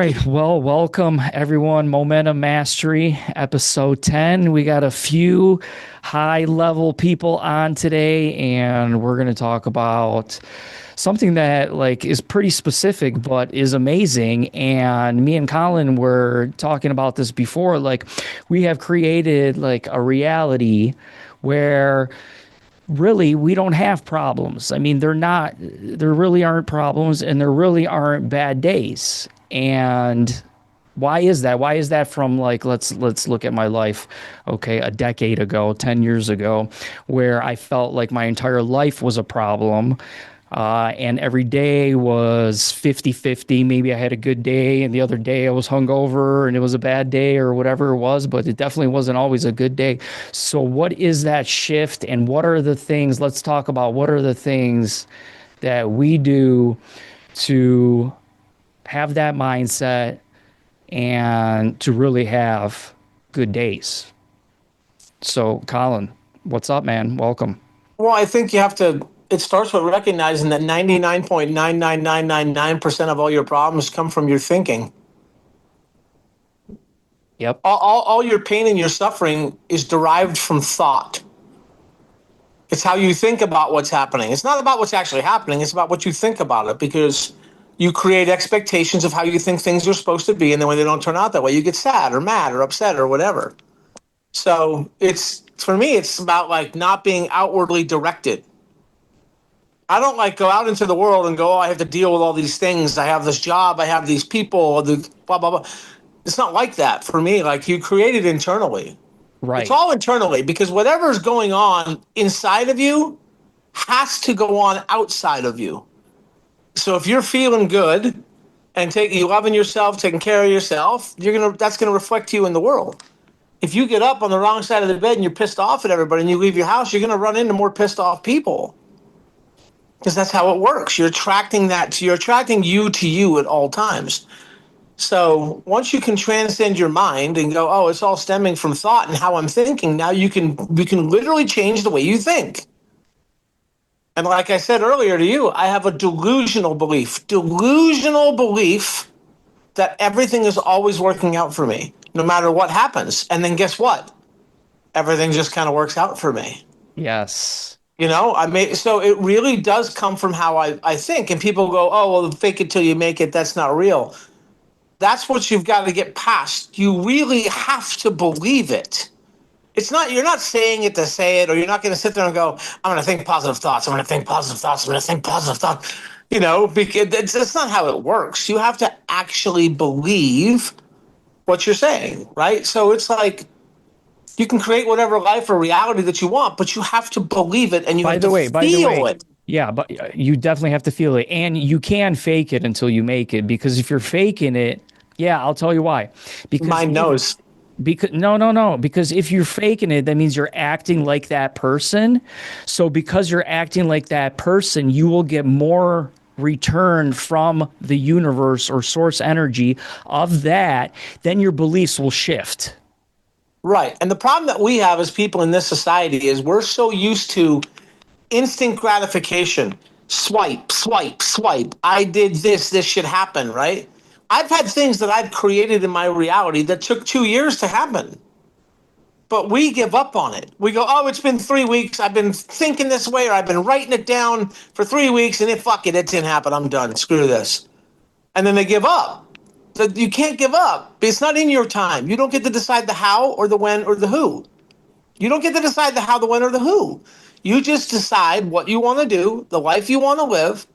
right. Well, welcome everyone. Momentum Mastery, episode 10. We got a few high level people on today, and we're going to talk about something that is pretty specific but is amazing. And me and Colin were talking about this before. We have created a reality where really we don't have problems. I mean, there really aren't problems, and there really aren't bad days. And why is that? Why is that from let's look at my life, okay, a decade ago, 10 years ago, where I felt like my entire life was a problem. And every day was 50-50. Maybe I had a good day, and the other day I was hungover and it was a bad day or whatever it was, but it definitely wasn't always a good day. So what is that shift, and what are the things, let's talk about what are the things that we do to have that mindset and to really have good days. So Colin, what's up, man? Welcome. Well, I think it starts with recognizing that 99.99999% of all your problems come from your thinking. Yep. All your pain and your suffering is derived from thought. It's how you think about what's happening. It's not about what's actually happening. It's about what you think about it, because you create expectations of how you think things are supposed to be. And then when they don't turn out that way, you get sad or mad or upset or whatever. So for me, it's about not being outwardly directed. I don't go out into the world and go, oh, I have to deal with all these things. I have this job. I have these people, blah, blah, blah. It's not like that for me. You create it internally. Right. It's all internally, because whatever's going on inside of you has to go on outside of you. So if you're feeling good and you loving yourself, taking care of yourself, that's gonna reflect you in the world. If you get up on the wrong side of the bed and you're pissed off at everybody and you leave your house, you're gonna run into more pissed off people. Because that's how it works. You're attracting you to you at all times. So once you can transcend your mind and go, oh, it's all stemming from thought and how I'm thinking, now you can literally change the way you think. And like I said earlier to you, I have a delusional belief that everything is always working out for me, no matter what happens. And then guess what? Everything just kind of works out for me. Yes. So it really does come from how I think. And people go, oh, well, fake it till you make it. That's not real. That's what you've got to get past. You really have to believe it. You're not saying it to say it, or you're not going to sit there and go, I'm going to think positive thoughts. I'm going to think positive thoughts. I'm going to think positive thoughts. Because that's not how it works. You have to actually believe what you're saying, right? So it's you can create whatever life or reality that you want, but you have to believe it, and you have to feel it. Yeah, but you definitely have to feel it, and you can fake it until you make it. Because if you're faking it, yeah, I'll tell you why. Because mine knows. Because if you're faking it, that means you're acting like that person. So because you're acting like that person, you will get more return from the universe or source energy of that. Then your beliefs will shift. Right. And the problem that we have as people in this society is we're so used to instant gratification. Swipe, swipe, swipe. I did this should happen, right? I've had things that I've created in my reality that took 2 years to happen. But we give up on it. We go, oh, it's been 3 weeks. I've been thinking this way, or I've been writing it down for 3 weeks, and fuck it, it didn't happen. I'm done. Screw this. And then they give up. You can't give up. It's not in your time. You don't get to decide the how or the when or the who. You don't get to decide the how, the when, or the who. You just decide what you want to do, the life you want to live.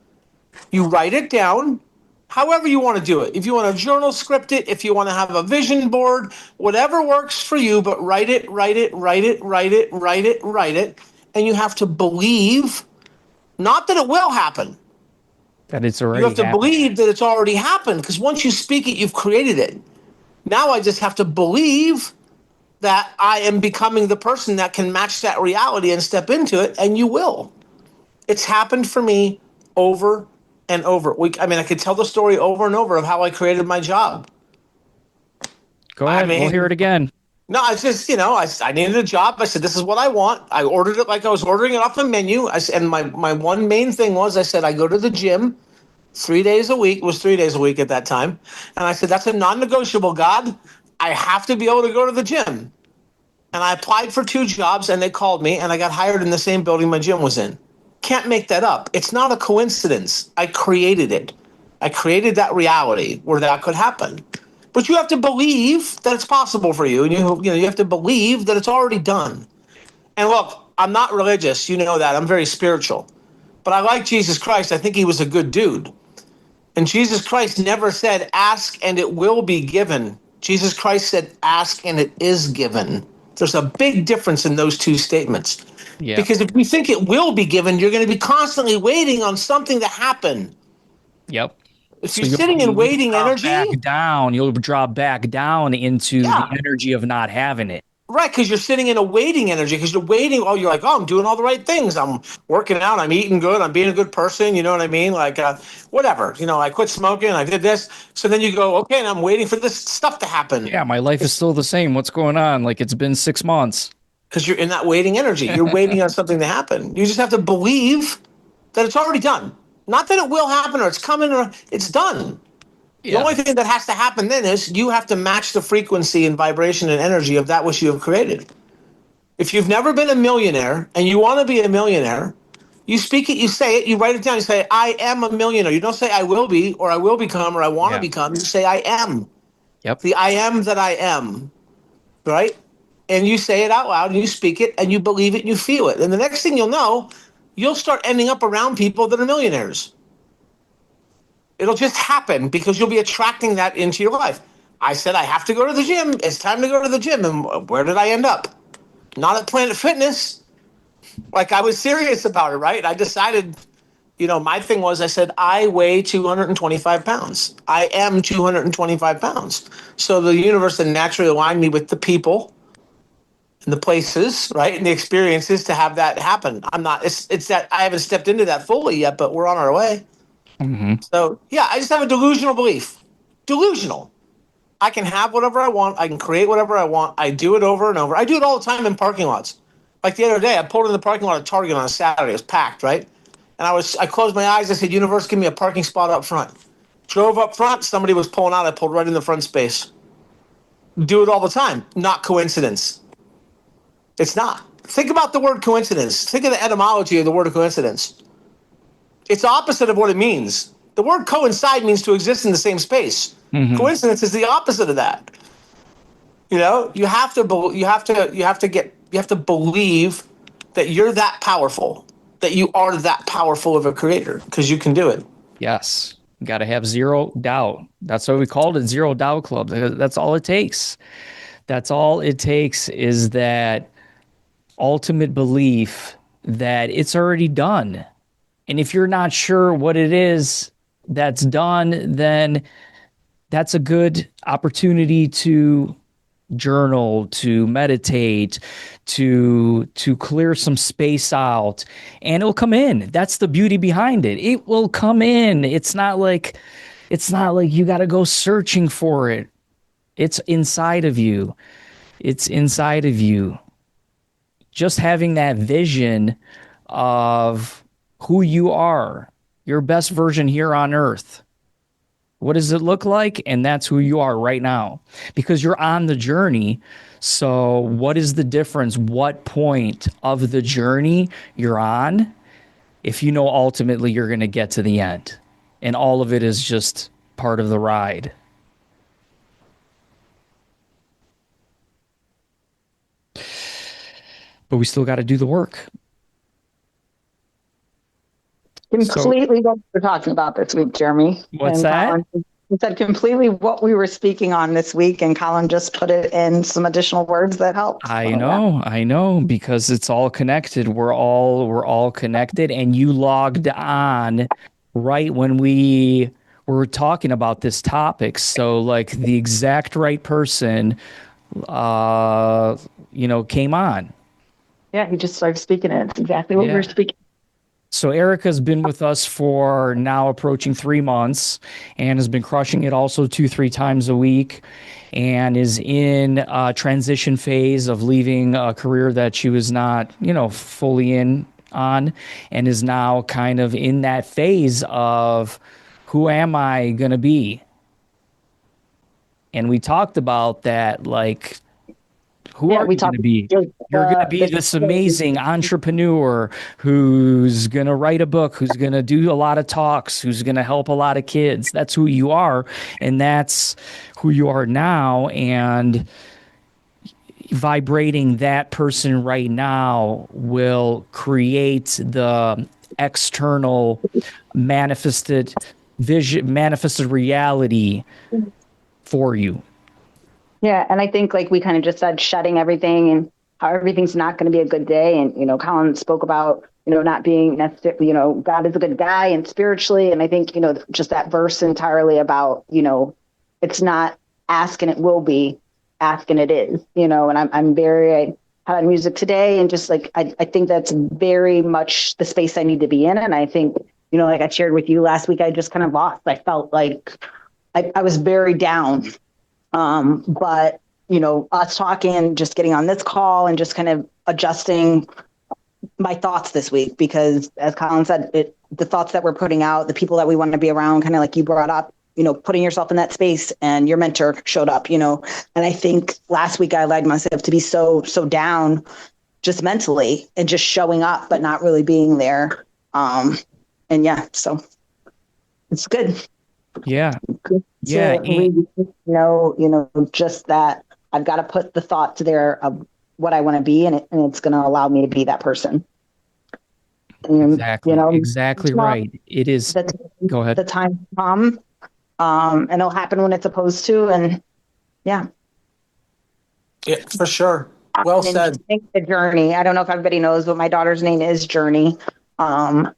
You write it down, however you want to do it. If you want to journal script it, if you want to have a vision board, whatever works for you, but write it. And you have to believe, not that it will happen. That it's already happened. You have to believe that it's already happened, because once you speak it, you've created it. Now I just have to believe that I am becoming the person that can match that reality and step into it, and you will. It's happened for me over and over. I could tell the story over and over of how I created my job. Go ahead. We'll hear it again. No, it's just, I needed a job. I said, this is what I want. I ordered it like I was ordering it off a menu. And my one main thing was, I said, I go to the gym 3 days a week. It was 3 days a week at that time. And I said, that's a non-negotiable, God. I have to be able to go to the gym. And I applied for 2 jobs and they called me and I got hired in the same building my gym was in. Can't make that up. It's not a coincidence. I created it. I created that reality where that could happen. But you have to believe that it's possible for you. And you have to believe that it's already done. And look, I'm not religious. You know that. I'm very spiritual. But I like Jesus Christ. I think he was a good dude. And Jesus Christ never said, ask and it will be given. Jesus Christ said, ask and it is given. There's a big difference in those two statements. Yeah. Because if you think it will be given, you're going to be constantly waiting on something to happen. Yep. If you're sitting in waiting energy, you'll drop back down into the yeah, energy of not having it. right, because you're sitting in a waiting energy, because you're waiting. Oh, you're like, oh, I'm doing all the right things. I'm working out. I'm eating good. I'm being a good person. You know what I mean? Like, whatever. I quit smoking. I did this. So then you go, okay, and I'm waiting for this stuff to happen. Yeah, my life is still the same. What's going on? Like, it's been 6 months. Because you're in that waiting energy. You're waiting on something to happen. You just have to believe that it's already done. Not that it will happen or it's coming or it's done. The only thing that has to happen then is you have to match the frequency and vibration and energy of that which you have created. If you've never been a millionaire and you want to be a millionaire, you speak it, you say it, you write it down, you say, I am a millionaire. You don't say I will be or I will become or I want to become. You say I am. Yep. The I am that I am. Right? And you say it out loud and you speak it and you believe it and you feel it. And the next thing you'll know, you'll start ending up around people that are millionaires. It'll just happen because you'll be attracting that into your life. I said, I have to go to the gym. It's time to go to the gym. And where did I end up? Not at Planet Fitness. Like, I was serious about it, right? I decided, my thing was, I said, I weigh 225 pounds. I am 225 pounds. So the universe then naturally aligned me with the people and the places, right? And the experiences to have that happen. It's that I haven't stepped into that fully yet, but we're on our way. Mm-hmm. So, yeah, I just have a delusional belief. Delusional. I can have whatever I want. I can create whatever I want. I do it over and over. I do it all the time in parking lots. Like the other day, I pulled in the parking lot at Target on a Saturday. It was packed, right? And I closed my eyes. I said, universe, give me a parking spot up front. Drove up front. Somebody was pulling out. I pulled right in the front space. Do it all the time. Not coincidence. It's not. Think about the word coincidence. Think of the etymology of the word coincidence. It's opposite of what it means. The word coincide means to exist in the same space. Mm-hmm. Coincidence is the opposite of that. You have to believe that you're that powerful, that you are that powerful of a creator, because you can do it. Yes. You got to have zero doubt. That's why we called it Zero Doubt Club. That's all it takes. That's all it takes is that ultimate belief that it's already done. And if you're not sure what it is that's done, then that's a good opportunity to journal, to meditate, to clear some space out, and it'll come in. That's the beauty behind it. It will come in. It's not like you got to go searching for it. It's inside of you. It's inside of you. Just having that vision of who you are, your best version here on earth. What does it look like? And that's who you are right now, because you're on the journey. So what is the difference? What point of the journey you're on? If you know ultimately you're going to get to the end, and all of it is just part of the ride. But we still got to do the work. Completely what we're talking about this week, Jeremy. What's that? Colin, you said completely what we were speaking on this week, and Colin just put it in some additional words that helped. I know, because it's all connected. We're all connected, and you logged on right when we were talking about this topic. So, like, the exact right person, came on. Yeah, he just started speaking it. It's exactly what we were speaking. So Erica's been with us for now approaching 3 months and has been crushing it also 2-3 times a week, and is in a transition phase of leaving a career that she was not, fully in on, and is now kind of in that phase of who am I going to be? And we talked about that, like, who Yeah, are we you going talked to be? You're going to be the this amazing entrepreneur who's going to write a book, who's going to do a lot of talks, who's going to help a lot of kids. That's who you are. And that's who you are now. And vibrating that person right now will create the external manifested vision, manifested reality for you. Yeah, and I think like we kind of just said, shedding everything and how everything's not going to be a good day. And Colin spoke about not being necessarily God is a good guy and spiritually. And I think just that verse entirely about it's not ask and it will be, ask and it is. And I'm very I had music today and just like I think that's very much the space I need to be in. And I think like I shared with you last week, I just kind of lost. I felt like I was very down. But us talking, just getting on this call and just kind of adjusting my thoughts this week, because as Colin said, the thoughts that we're putting out, the people that we want to be around, kind of like you brought up, putting yourself in that space, and your mentor showed up, and I think last week I allowed myself to be so down just mentally and just showing up, but not really being there. And yeah, so it's good. Yeah. Yeah. Just that I've got to put the thought to there of what I want to be, and it's going to allow me to be that person. And, Exactly right. It is. Go ahead. The time come, and it'll happen when it's supposed to. And yeah. Yeah, for sure. Well said. The journey. I don't know if everybody knows, but my daughter's name is Journey. And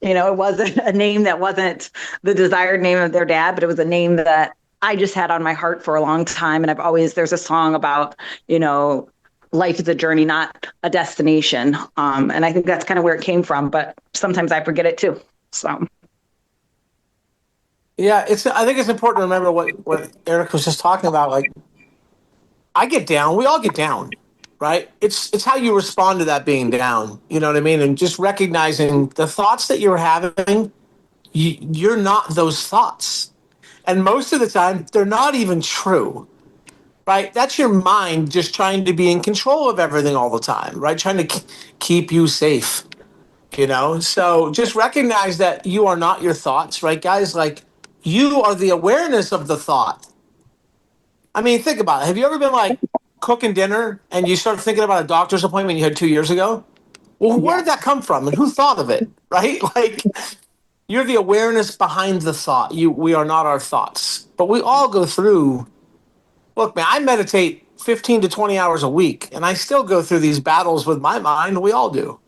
it wasn't a name that wasn't the desired name of their dad, but it was a name that I just had on my heart for a long time. And there's a song about, life is a journey, not a destination. And I think that's kind of where it came from, but sometimes I forget it too. So. Yeah, I think it's important to remember what Eric was just talking about. Like, I get down. We all get down, right? It's how you respond to that being down. You know what I mean? And just recognizing the thoughts that you're having, you're not those thoughts. And most of the time, they're not even true, right? That's your mind just trying to be in control of everything all the time, right? Trying to keep you safe, So just recognize that you are not your thoughts, right, guys? Like, you are the awareness of the thought. I mean, think about it. Have you ever been like cooking dinner and you start thinking about a doctor's appointment you had 2 years ago? Well, where did that come from and who thought of it, right? Like, you're the awareness behind the thought. We are not our thoughts. But we all go through. Look, man, I meditate 15 to 20 hours a week, and I still go through these battles with my mind. We all do.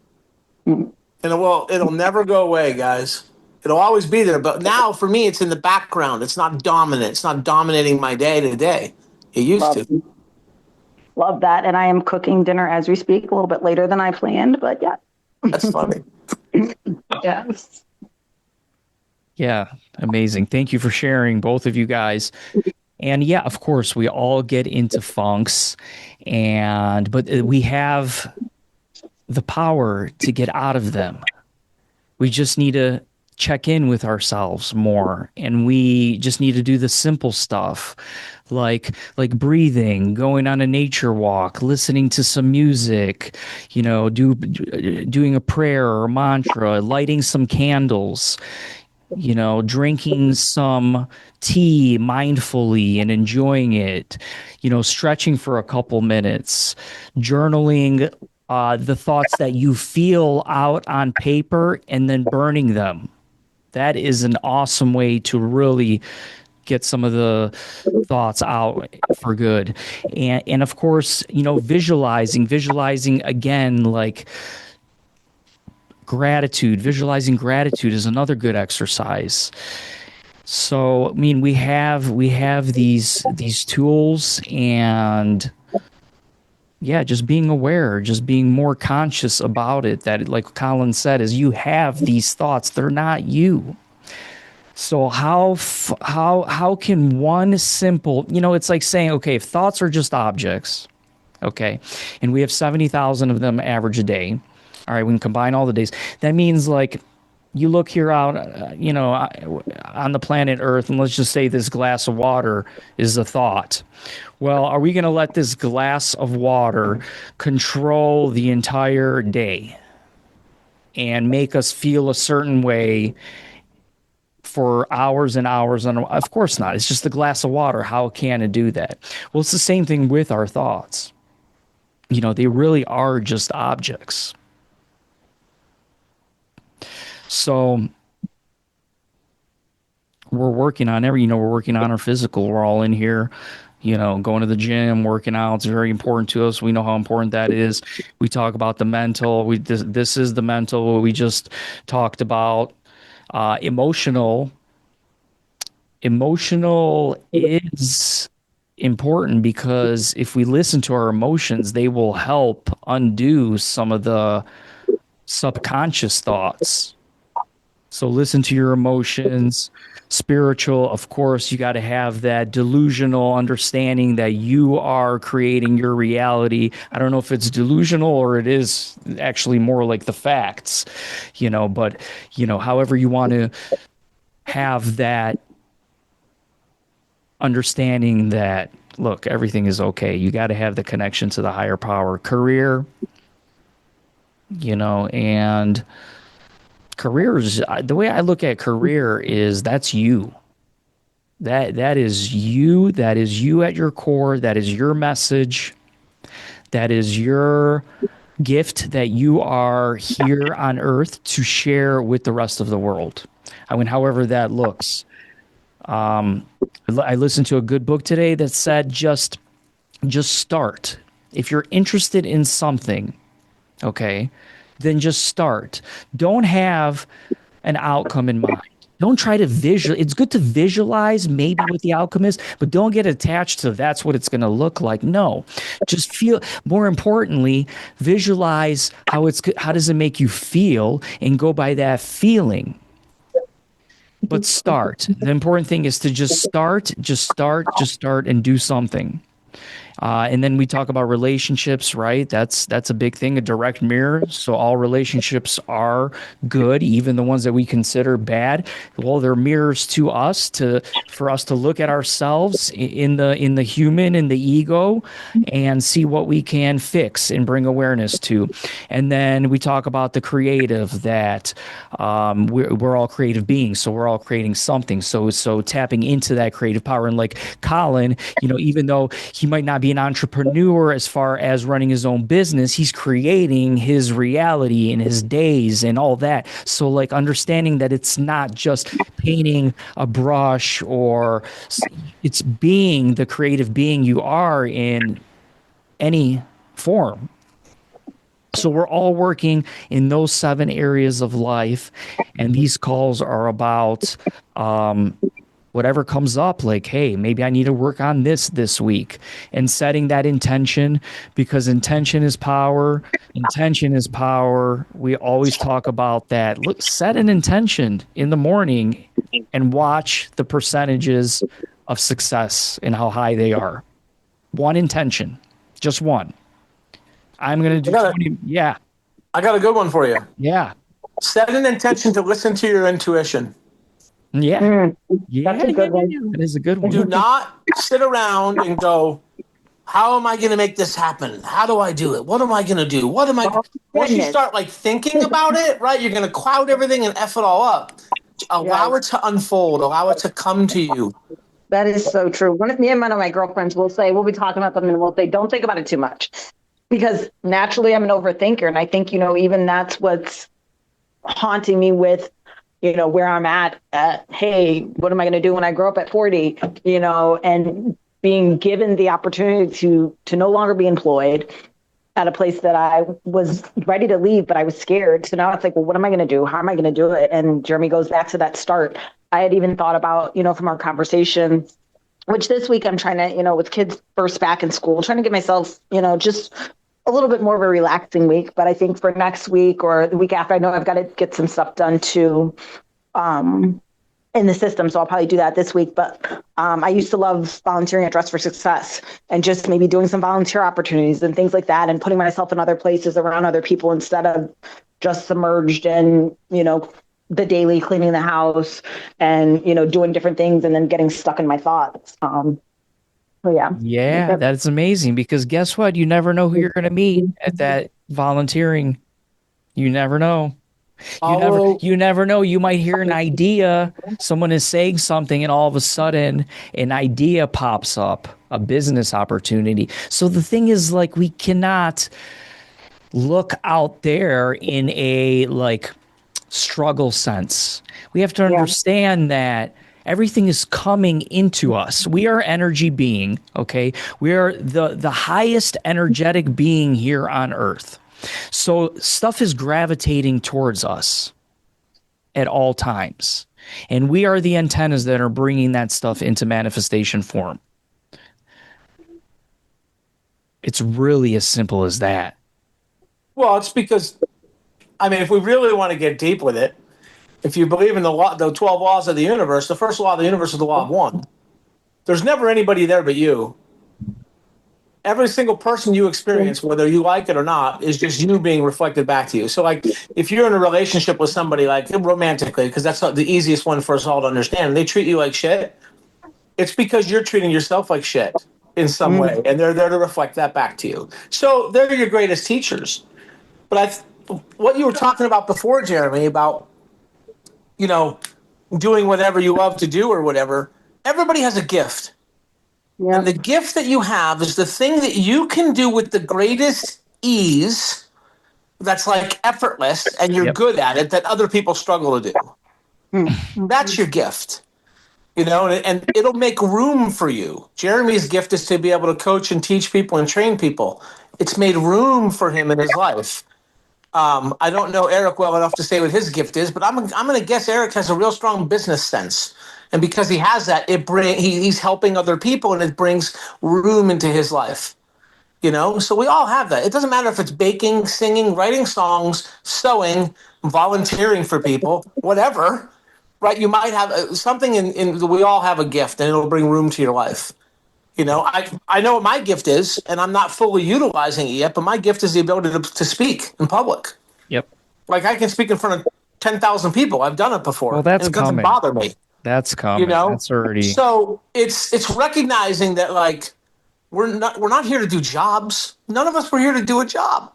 And it'll never go away, guys. It'll always be there. But now, for me, it's in the background. It's not dominant. It's not dominating my day to day. It used to. Love that. And I am cooking dinner as we speak, a little bit later than I planned, but yeah. That's funny. Yes. Yeah, amazing. Thank you for sharing, both of you guys. And yeah, of course, we all get into funks, but we have the power to get out of them. We just need to check in with ourselves more, and we just need to do the simple stuff like breathing, going on a nature walk, listening to some music, doing a prayer or a mantra, lighting some candles, drinking some tea mindfully and enjoying it, stretching for a couple minutes, journaling the thoughts that you feel out on paper and then burning them. That is an awesome way to really get some of the thoughts out for good. And of course, visualizing again, like gratitude. Visualizing gratitude is another good exercise. So, I mean, we have these tools, and yeah, just being aware, just being more conscious about it. That, like Colin said, is you have these thoughts; they're not you. So how can one simple, it's like saying, okay, if thoughts are just objects, okay, and we have 70,000 of them average a day. All right, we can combine all the days. That means like you look here out, on the planet Earth, and let's just say this glass of water is a thought. Well, are we going to let this glass of water control the entire day and make us feel a certain way for hours and hours? And of course not. It's just a glass of water. How can it do that? Well, it's the same thing with our thoughts. They really are just objects. So we're working on we're working on our physical. We're all in here, going to the gym, working out. It's very important to us. We know how important that is. We talk about the mental. This is the mental. We just talked about emotional. Emotional is important because if we listen to our emotions, they will help undo some of the subconscious thoughts. So listen to your emotions. Spiritual, of course, you got to have that delusional understanding that you are creating your reality. I don't know if it's delusional or it is actually more like the facts, but, however you want to have that understanding that, look, everything is okay. You got to have the connection to the higher power. Career, and careers, the way I look at career is that's you. That is you. That is you at your core. That is your message. That is your gift that you are here on earth to share with the rest of the world. I mean, however that looks. I listened to a good book today that said just start. If you're interested in something, okay, then just start. Don't have an outcome in mind. Don't try to visual. It's good to visualize maybe what the outcome is, but don't get attached to that's what it's going to look like. No, just feel. More importantly, visualize how does it make you feel, and go by that feeling. But start. The important thing is to just start, and do something. And then we talk about relationships, right? That's a big thing, a direct mirror. So all relationships are good, even the ones that we consider bad. Well, they're mirrors to us, for us to look at ourselves in the human, in the ego, and see what we can fix and bring awareness to. And then we talk about the creative, that we're all creative beings, so we're all creating something. So tapping into that creative power. And like Colin, even though he might not be an entrepreneur as far as running his own business, he's creating his reality and his days and all that. So like understanding that it's not just painting a brush, or it's being the creative being you are in any form. So we're all working in those 7 areas of life, and these calls are about whatever comes up, like, hey, maybe I need to work on this week, and setting that intention, because intention is power. Intention is power. We always talk about that. Look, set an intention in the morning and watch the percentages of success and how high they are. One intention, just one. I'm going to do 20. Yeah. I got a good one for you. Yeah. Set an intention to listen to your intuition. Yeah. That's a good one. That is a good one. Do not sit around and go, how am I going to make this happen? How do I do it? What am I going to do? What am I? Once you start like thinking about it, right, you're going to cloud everything and F it all up. Allow it to unfold. Allow it to come to you. That is so true. Me and one of my girlfriends will say, we'll be talking about something, and we'll say, don't think about it too much. Because naturally I'm an overthinker. And I think, even that's what's haunting me with, where I'm at, hey, what am I going to do when I grow up at 40, and being given the opportunity to no longer be employed at a place that I was ready to leave, but I was scared. So now it's like, well, what am I going to do? How am I going to do it? And Jeremy goes back to that start. I had even thought about, from our conversation, which this week I'm trying to, with kids first back in school, trying to get myself, just a little bit more of a relaxing week. But I think for next week or the week after, I know I've got to get some stuff done too in the system. So I'll probably do that this week. But I used to love volunteering at Dress for Success, and just maybe doing some volunteer opportunities and things like that, and putting myself in other places around other people instead of just submerged in, the daily cleaning the house and, doing different things and then getting stuck in my thoughts. So yeah. Yeah, that's amazing because guess what? You never know who you're going to meet at that volunteering. You never know. Although, You never know. You might hear an idea. Someone is saying something and all of a sudden an idea pops up, a business opportunity. So the thing is like we cannot look out there in a like struggle sense. We have to Yeah. understand that everything is coming into us. We are energy being, okay? We are the highest energetic being here on earth. So stuff is gravitating towards us at all times. And we are the antennas that are bringing that stuff into manifestation form. It's really as simple as that. well, it's because, I mean, if we really want to get deep with it, if you believe in the 12 laws of the universe, the first law of the universe is the law of one. There's never anybody there but you. Every single person you experience, whether you like it or not, is just you being reflected back to you. So, like, if you're in a relationship with somebody, like romantically, because that's the easiest one for us all to understand, and they treat you like shit, it's because you're treating yourself like shit in some way, and they're there to reflect that back to you. So, they're your greatest teachers. But what you were talking about before, Jeremy, about, you know, doing whatever you love to do or whatever, everybody has a gift. And Yeah. the gift that you have is the thing that you can do with the greatest ease, that's like effortless, and you're Yep. good at it, that other people struggle to do. Mm-hmm. That's your gift. And it'll make room for you. Jeremy's gift is to be able to coach and teach people and train people. It's made room for him in his life. I don't know Eric well enough to say what his gift is, but I'm going to guess Eric has a real strong business sense. And because he has that, he's helping other people, and it brings room into his life. So we all have that. It doesn't matter if it's baking, singing, writing songs, sewing, volunteering for people, whatever. Right? You might have something we all have a gift, and it'll bring room to your life. I know what my gift is, and I'm not fully utilizing it yet, but my gift is the ability to speak in public. Yep. Like, I can speak in front of 10,000 people. I've done it Well, before, and that's it doesn't coming. bother me. That's You coming. know, That's already. so it's recognizing that, like, we're not here to do jobs. None of us were here to do a job.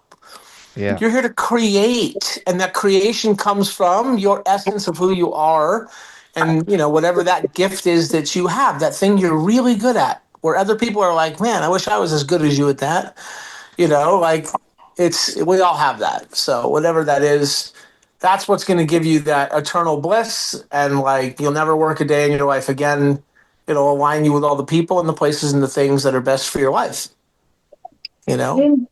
Yeah. You're here to create, and that creation comes from your essence of who you are, and whatever that gift is that you have, that thing you're really good at, where other people are like, man, I wish I was as good as you at that. Like, we all have that. So whatever that is, that's what's going to give you that eternal bliss, and, like, you'll never work a day in your life again. It'll align you with all the people and the places and the things that are best for your life. You know?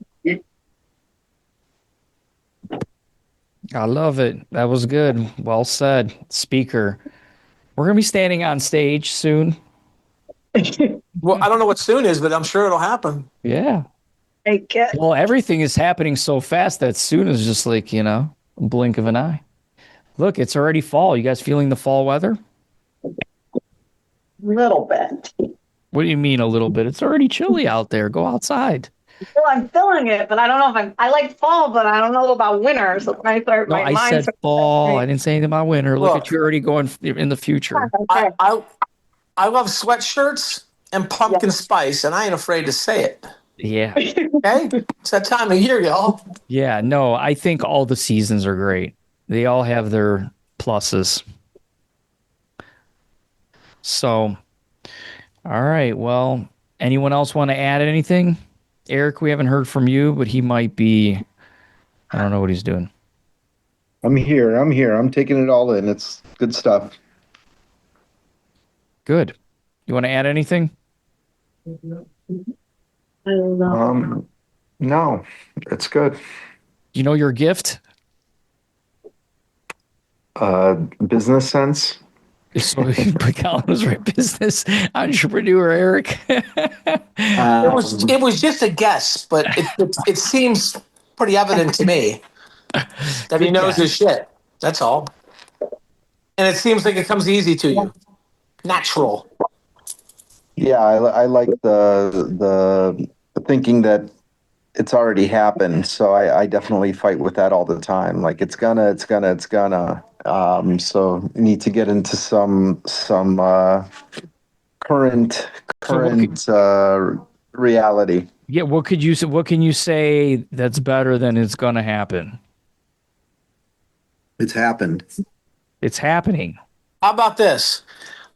I love it. That was good. Well said, speaker. We're gonna be standing on stage soon. Well, I don't know what soon is, but I'm sure it'll happen. Yeah. Well, everything is happening so fast that soon is just like, a blink of an eye. Look, it's already fall. You guys feeling the fall weather? Little bit. What do you mean a little bit? It's already chilly out there. Go outside. Well, I'm feeling it, but I don't know if I like fall, but I don't know about winter. So my I mind said fall. I didn't say anything about winter. Look at you already going in the future. I love sweatshirts and pumpkin spice, and I ain't afraid to say it. Yeah. Okay? It's that time of year, y'all. Yeah. No, I think all the seasons are great. They all have their pluses. So, all right. Well, anyone else want to add anything? Eric, we haven't heard from you, but he might be, I don't know what he's doing. I'm here. I'm taking it all in. It's good stuff. Good. You want to add anything? I don't know. No, it's good. You know your gift? Business sense. So Colin was right. Business entrepreneur, Eric. It was just a guess, but it seems pretty evident to me that he knows his shit. That's all. And it seems like it comes easy to you. Natural. Yeah, I like the thinking that it's already happened. So I definitely fight with that all the time. Like, it's gonna. So need to get into some current So reality. yeah, what can you say that's better than it's going to happen? It's happened. It's happening. How about this?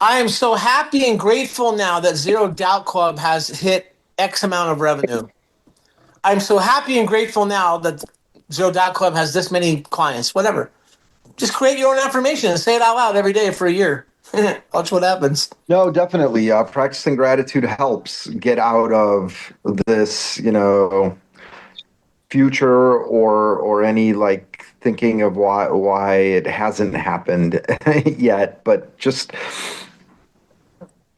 I am so happy and grateful now that Zero Doubt Club has hit X amount of revenue. I'm so happy and grateful now that Zero Doubt Club has this many clients. Whatever. Just create your own affirmation and say it out loud every day for a year. Watch what happens. No, definitely. Practicing gratitude helps get out of this, future or any like thinking of why it hasn't happened yet. But just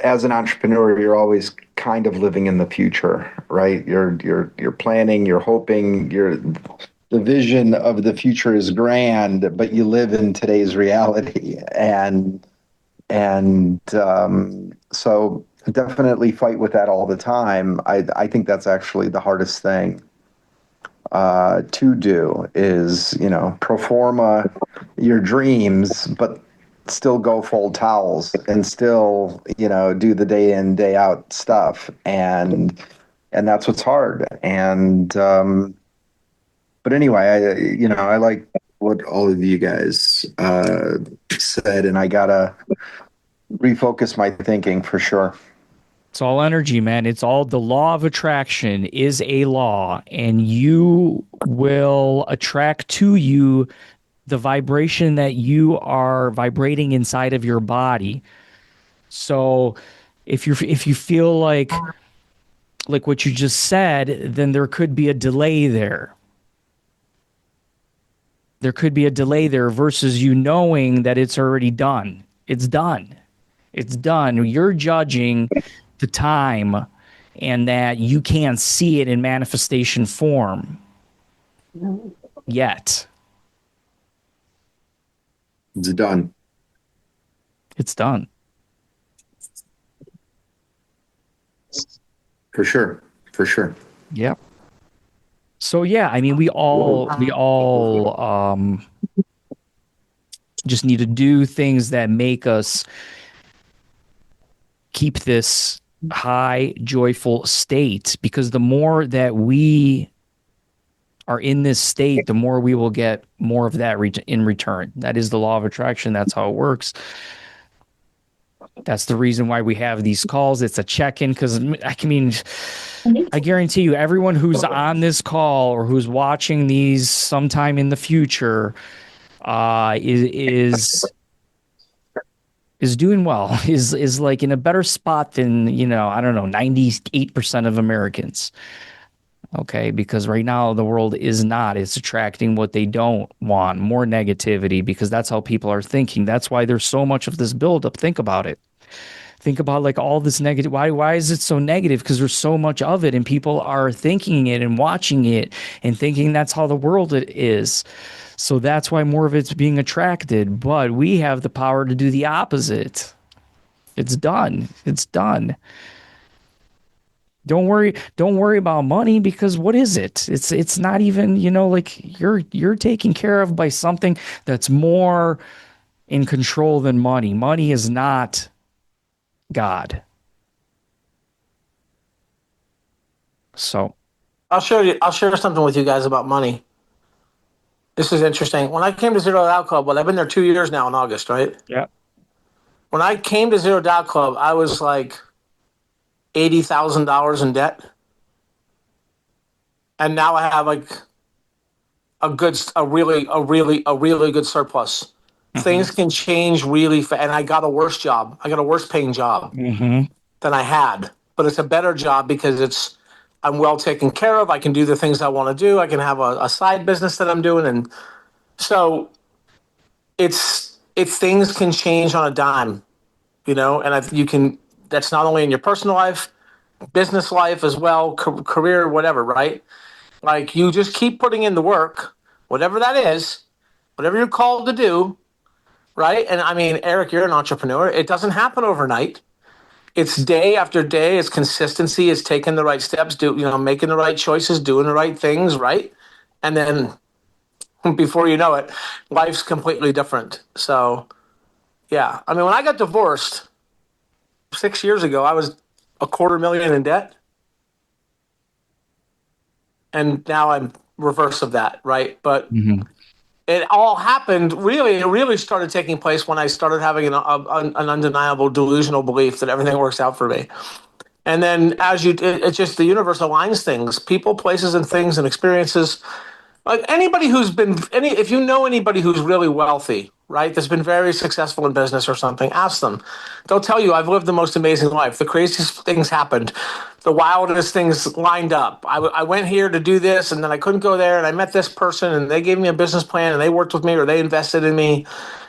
as an entrepreneur, you're always kind of living in the future, right? You're planning, you're hoping, the vision of the future is grand, but you live in today's reality, and so definitely fight with that all the time. I think that's actually the hardest thing to do is, pro forma your dreams, but still go full towels and still, do the day in, day out stuff. And that's what's hard. But anyway, I like what all of you guys said, and I gotta refocus my thinking for sure. It's all energy, man. It's all the law of attraction is a law, and you will attract to you the vibration that you are vibrating inside of your body. So if you feel like what you just said, then there could be a delay there. There could be a delay there versus you knowing that it's already done. It's done. It's done. You're judging the time and that you can't see it in manifestation form yet. It's done. It's done. For sure. For sure. Yep. So yeah, I mean, we all just need to do things that make us keep this high, joyful state, because the more that we are in this state, the more we will get more of that in return. That is the law of attraction. That's how it works. That's the reason why we have these calls. It's a check-in because I guarantee you, everyone who's on this call or who's watching these sometime in the future is doing well, is like in a better spot than, I don't know, 98% of Americans. Okay, because right now the world is not. It's attracting what they don't want, more negativity, because that's how people are thinking. That's why there's so much of this buildup. Think about it. Think about like all this negative. Why is it so negative? Because there's so much of it, and people are thinking it and watching it and thinking that's how the world is. So that's why more of it's being attracted. But we have the power to do the opposite. It's done. It's done. Don't worry about money, because what is it? It's not even, like you're taken care of by something that's more in control than money. Money is not God. So I'll share something with you guys about money. This is interesting. When I came to Zero Doubt Club, well, I've been there 2 years now in August, right? yeah. When I came to Zero Doubt Club, I was like $80,000 in debt, and now I have like a really good surplus. Mm-hmm. Things can change really fast, and I got a worse job. I got a worse paying job than I had, but it's a better job because I'm well taken care of. I can do the things I want to do. I can have a side business that I'm doing, and so it's things can change on a dime, and you can. That's not only in your personal life, business life as well, career, whatever, right? Like you just keep putting in the work, whatever that is, whatever you're called to do, right? And I mean, Eric, you're an entrepreneur. It doesn't happen overnight. It's day after day. It's consistency. It's taking the right steps, making the right choices, doing the right things, right? And then before you know it, life's completely different. So, yeah. I mean, when I got divorced 6 years ago, I was $250,000 in debt. And now I'm reverse of that, right? But Mhm. it all happened it really started taking place when I started having an undeniable delusional belief that everything works out for me. And then it's just the universe aligns things, people, places, and things and experiences. Like if you know anybody who's really wealthy, right, that's been very successful in business or something, ask them. They'll tell you, I've lived the most amazing life. The craziest things happened. The wildest things lined up. I went here to do this, and then I couldn't go there, and I met this person, and they gave me a business plan, and they worked with me, or they invested in me.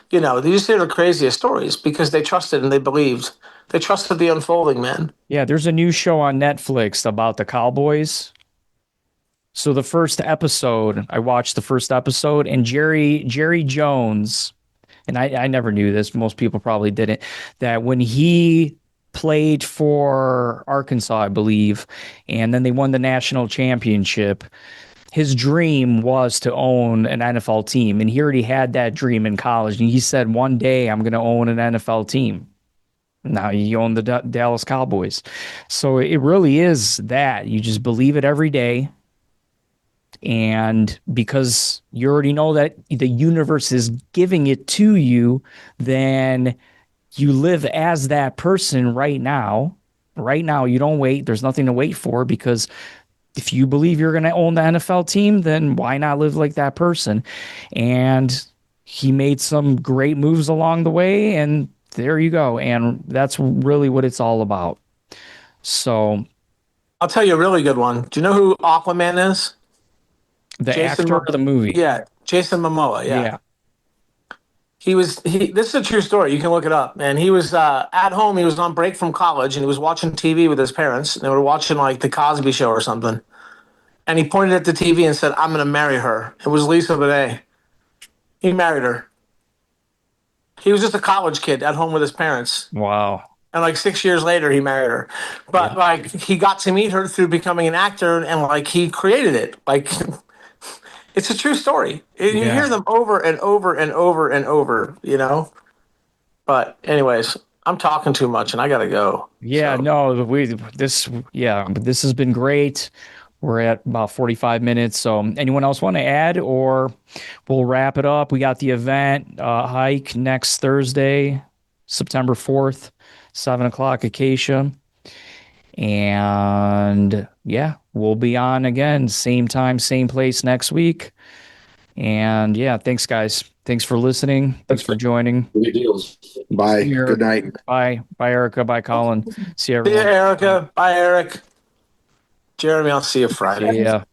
They just hear the craziest stories because they trusted and they believed. They trusted the unfolding, man. Yeah, there's a new show on Netflix about the Cowboys. So the first episode, I watched the first episode, and Jerry Jones, and I never knew this, most people probably didn't, that when he played for Arkansas, I believe, and then they won the national championship, his dream was to own an NFL team. And he already had that dream in college. And he said, one day I'm going to own an NFL team. Now you own the Dallas Cowboys. So it really is that. You just believe it every day. And because you already know that the universe is giving it to you, then you live as that person right now. Right now, you don't wait. There's nothing to wait for, because if you believe you're going to own the NFL team, then why not live like that person? And he made some great moves along the way, and there you go. And that's really what it's all about. So I'll tell you a really good one. Do you know who Aquaman is? the actor or the movie? Yeah, Jason Momoa. Yeah. Yeah. This is a true story. You can look it up. And he was at home. He was on break from college, and he was watching TV with his parents. And they were watching like the Cosby Show or something. And he pointed at the TV and said, "I'm going to marry her." It was Lisa Bonet. He married her. He was just a college kid at home with his parents. Wow. And like 6 years later, he married her. But like he got to meet her through becoming an actor, and like he created it. Like it's a true story. And you hear them over and over and over and over. But anyways, I'm talking too much and I gotta go. Yeah, So. no, but this has been great. We're at about 45 minutes. So anyone else want to add, or we'll wrap it up? We got the event hike next Thursday, September 4th, 7 o'clock Acacia. And yeah, we'll be on again, same time, same place next week. And yeah, thanks guys. Thanks for listening. Thanks for joining. Good deals. Bye. Good night. Bye. Bye, Erica. Bye, Colin. See you, See you, everyone. Erica. Bye, Eric. Jeremy, I'll see you Friday. Yeah.